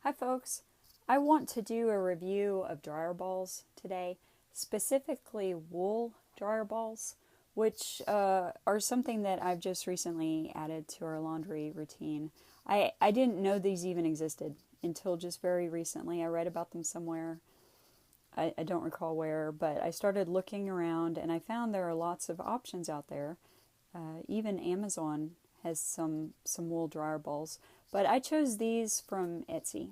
Hi folks, I want to do a review of dryer balls today, specifically wool dryer balls, which are something that I've just recently added to our laundry routine. I didn't know these even existed until just very recently. I read about them somewhere. I don't recall where, but I started looking around and I found there are lots of options out there. Even Amazon has some wool dryer balls, but I chose these from Etsy.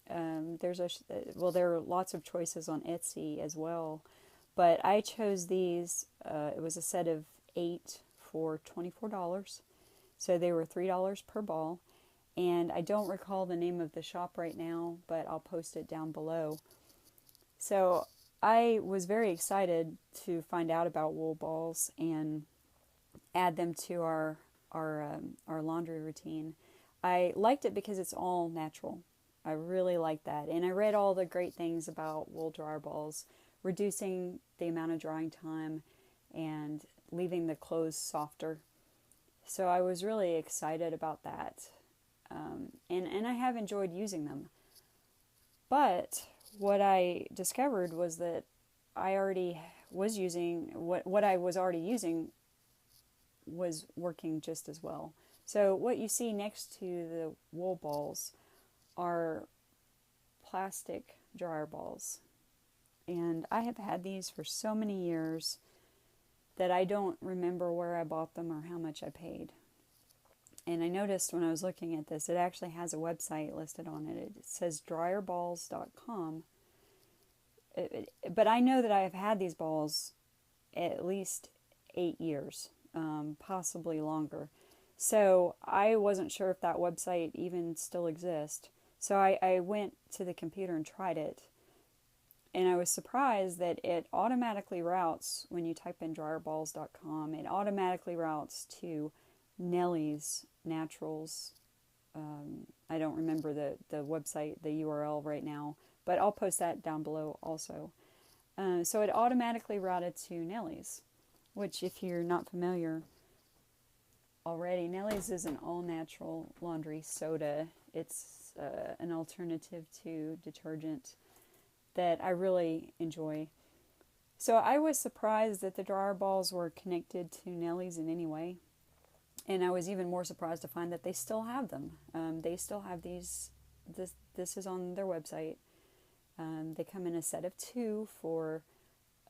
There are lots of choices on Etsy as well, but I chose these. It was a set of 8 for $24, so they were $3 per ball. And I don't recall the name of the shop right now, but I'll post it down below. So I was very excited to find out about wool balls and add them to our laundry routine. I liked it because it's all natural. I really like that. And I read all the great things about wool dryer balls, reducing the amount of drying time and leaving the clothes softer. So I was really excited about that. And I have enjoyed using them. But what I discovered was that I already was using, what I was already using was working just as well. So what you see next to the wool balls are plastic dryer balls. And I have had these for so many years that I don't remember where I bought them or how much I paid. And I noticed when I was looking at this, it actually has a website listed on it. It says dryerballs.com. But I know that I have had these balls at least 8 years, possibly longer. So I wasn't sure if that website even still exists. So I went to the computer and tried it. And I was surprised that it automatically routes, when you type in dryerballs.com, it automatically routes to Nellie's Naturals. I don't remember the website, the URL right now, but I'll post that down below also. So it automatically routed to Nellie's, which if you're not familiar already, Nellie's is an all-natural laundry soda. It's an alternative to detergent that I really enjoy. So I was surprised that the dryer balls were connected to Nellie's in any way. And I was even more surprised to find that they still have them. They still have these. This is on their website. They come in a set of 2 for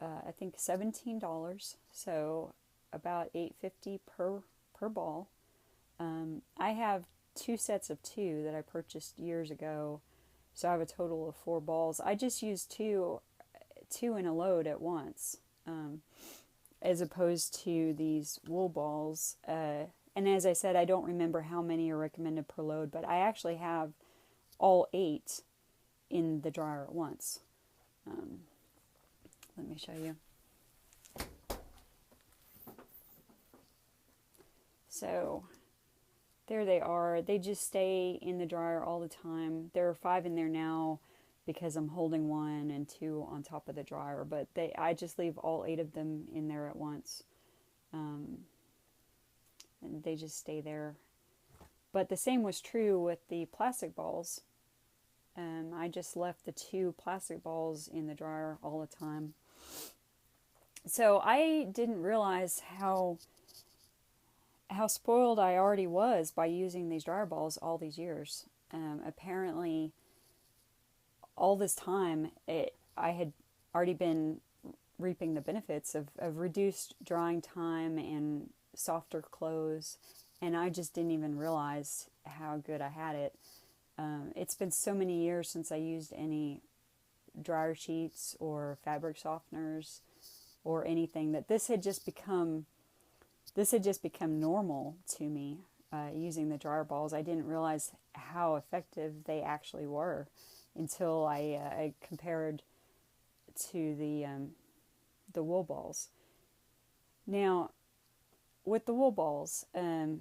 I think $17. So about $8.50 per ball. I have 2 sets of 2 that I purchased years ago. So I have a total of 4 balls. I just used two in a load at once, as opposed to these wool balls. And as I said, I don't remember how many are recommended per load, but I actually have all 8 in the dryer at once. Let me show you. So there they are. They just stay in the dryer all the time. There are 5 in there now because I'm holding 1 and 2 on top of the dryer, but I just leave all 8 of them in there at once. And they just stay there. But the same was true with the plastic balls. I just left the 2 plastic balls in the dryer all the time. So I didn't realize how spoiled I already was by using these dryer balls all these years. Apparently, all this time, I had already been reaping the benefits of reduced drying time and softer clothes, and I just didn't even realize how good I had it. It's been so many years since I used any dryer sheets or fabric softeners or anything that this had just become normal to me, using the dryer balls. I didn't realize how effective they actually were until I compared to the wool balls. Now, with the wool balls, I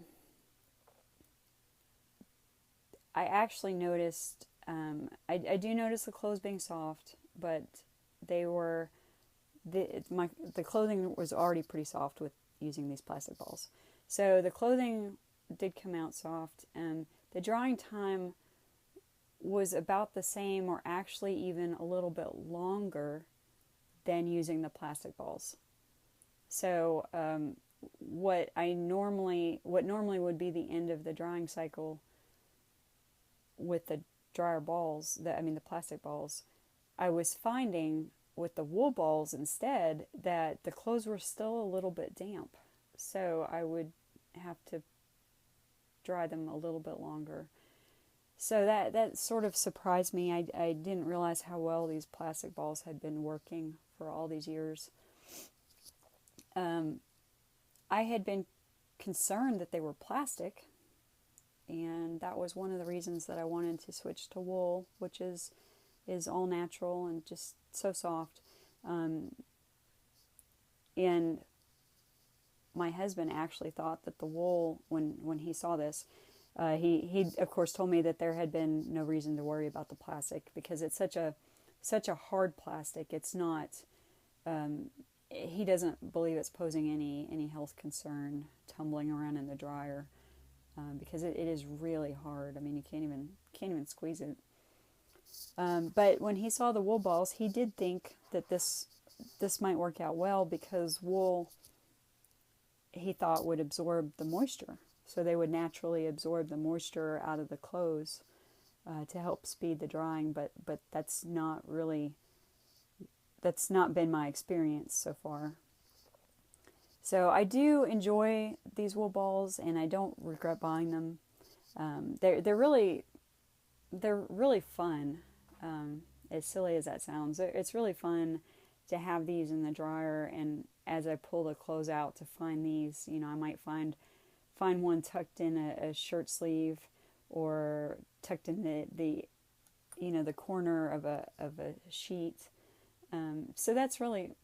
actually noticed, I do notice the clothes being soft, but the clothing was already pretty soft with using these plastic balls. So the clothing did come out soft, and the drying time was about the same, or actually even a little bit longer than using the plastic balls. So what normally would be the end of the drying cycle with the dryer balls, the plastic balls, I was finding with the wool balls instead that the clothes were still a little bit damp. So I would have to dry them a little bit longer. So that sort of surprised me. I didn't realize how well these plastic balls had been working for all these years. I had been concerned that they were plastic, and that was one of the reasons that I wanted to switch to wool, which is all natural and just so soft. And my husband actually thought that the wool, when he saw this, he of course told me that there had been no reason to worry about the plastic because it's such a hard plastic. It's not. He doesn't believe it's posing any health concern tumbling around in the dryer because it is really hard. I mean, you can't even squeeze it. But when he saw the wool balls, he did think that this might work out well because wool, he thought, would absorb the moisture. So they would naturally absorb the moisture out of the clothes to help speed the drying. But that's not been my experience so far. So I do enjoy these wool balls, and I don't regret buying them. They're really fun. As silly as that sounds, it's really fun to have these in the dryer. And as I pull the clothes out to find these, I might find one tucked in a shirt sleeve, or tucked in the corner of a sheet. So that's really,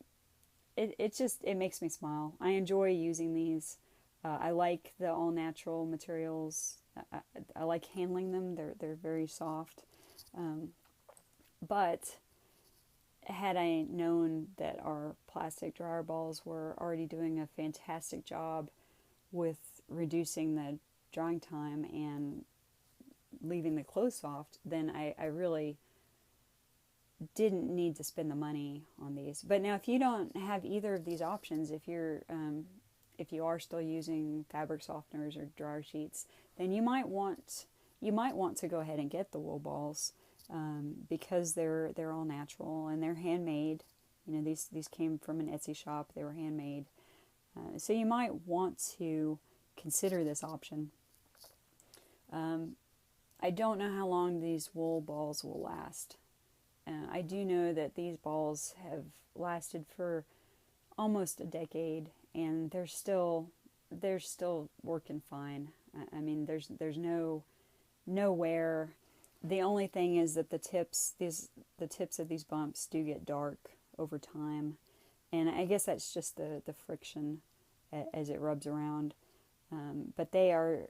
it makes me smile. I enjoy using these. I like the all natural materials. I like handling them. They're very soft. But had I known that our plastic dryer balls were already doing a fantastic job with reducing the drying time and leaving the clothes soft, then I really didn't need to spend the money on these. But now, if you don't have either of these options, if you are still using fabric softeners or dryer sheets, then you might want to go ahead and get the wool balls because they're all natural and they're handmade. These came from an Etsy shop. They were handmade, so you might want to consider this option. I don't know how long these wool balls will last. I do know that these balls have lasted for almost a decade, and they're still working fine. I mean, there's no wear. The only thing is that the tips of these bumps do get dark over time, and I guess that's just the friction as it rubs around. But they are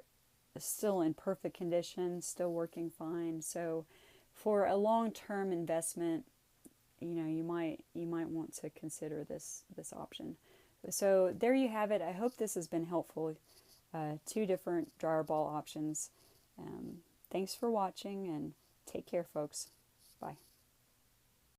still in perfect condition, still working fine. So for a long-term investment, you might want to consider this option. So there you have it. I hope this has been helpful. 2 different dryer ball options. Thanks for watching, and take care, folks. Bye.